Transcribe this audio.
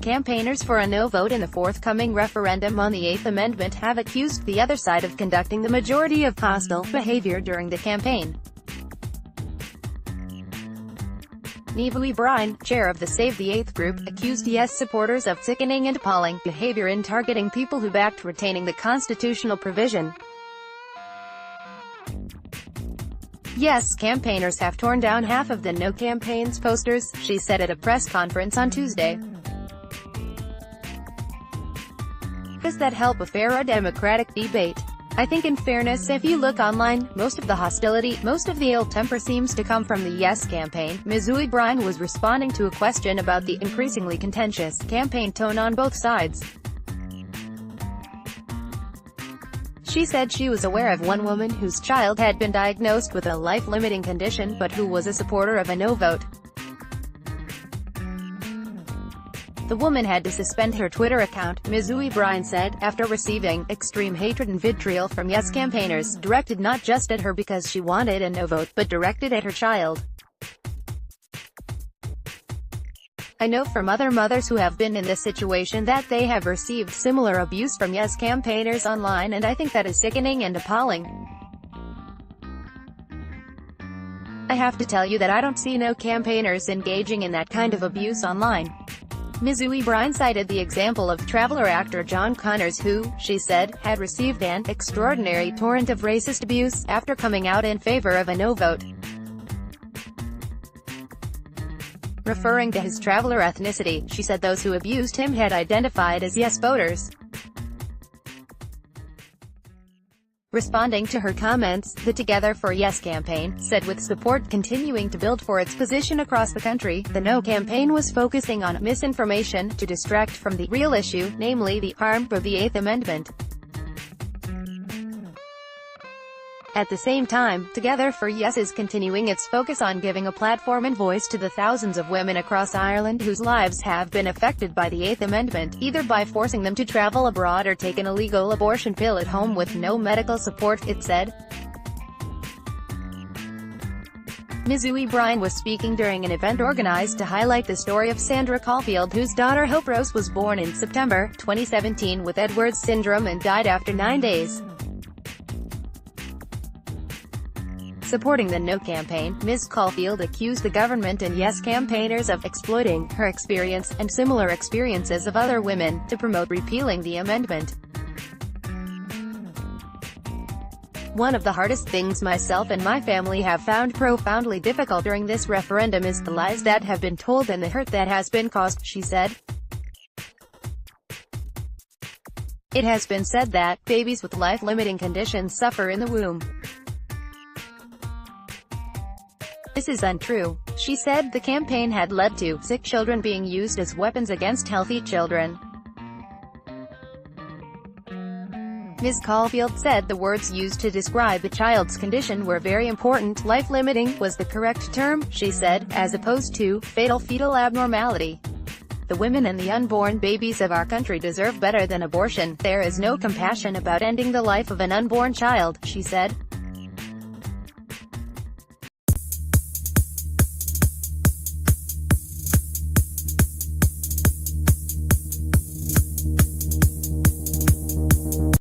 campaigners for a no vote in the forthcoming referendum on the Eighth Amendment have accused the other side of conducting the majority of hostile behavior during the campaign. Niamh Ui Bhriain, chair of the Save the Eighth group, accused Yes supporters of sickening and appalling behavior in targeting people who backed retaining the constitutional provision. Yes campaigners have torn down half of the No campaign's posters, she said at a press conference on Tuesday. Does that help a fair or democratic debate? I think in fairness, if you look online, most of the hostility, most of the ill temper seems to come from the Yes campaign. Ms. Ui Bhriain was responding to a question about the increasingly contentious campaign tone on both sides. She said she was aware of one woman whose child had been diagnosed with a life-limiting condition, but who was a supporter of a no vote. The woman had to suspend her Twitter account, Ms. Ui Bhriain said, after receiving extreme hatred and vitriol from Yes campaigners, directed not just at her because she wanted a no vote, but directed at her child. I know from other mothers who have been in this situation that they have received similar abuse from Yes campaigners online, and I think that is sickening and appalling. I have to tell you that I don't see No campaigners engaging in that kind of abuse online. Ms. Ui Bhriain cited the example of Traveller actor John Connors who, she said, had received an extraordinary torrent of racist abuse after coming out in favor of a no vote. Referring to his Traveller ethnicity, she said those who abused him had identified as Yes voters. Responding to her comments, the Together for Yes campaign said with support continuing to build for its position across the country, the No campaign was focusing on misinformation to distract from the real issue, namely the harm of the Eighth Amendment. At the same time, Together for Yes is continuing its focus on giving a platform and voice to the thousands of women across Ireland whose lives have been affected by the Eighth Amendment, either by forcing them to travel abroad or take an illegal abortion pill at home with no medical support, it said. Ms. Ui Bhriain was speaking during an event organized to highlight the story of Sandra Caulfield, whose daughter Hope Rose was born in September 2017 with Edwards syndrome and died after 9 days. Supporting the No campaign, Ms. Caulfield accused the government and Yes campaigners of exploiting her experience, and similar experiences of other women, to promote repealing the amendment. One of the hardest things myself and my family have found profoundly difficult during this referendum is the lies that have been told and the hurt that has been caused, she said. It has been said that babies with life-limiting conditions suffer in the womb. This is untrue. She said the campaign had led to sick children being used as weapons against healthy children. Ms. Caulfield said the words used to describe the child's condition were very important. Life-limiting was the correct term, she said, as opposed to fatal fetal abnormality. The women and the unborn babies of our country deserve better than abortion. There is no compassion about ending the life of an unborn child, she said.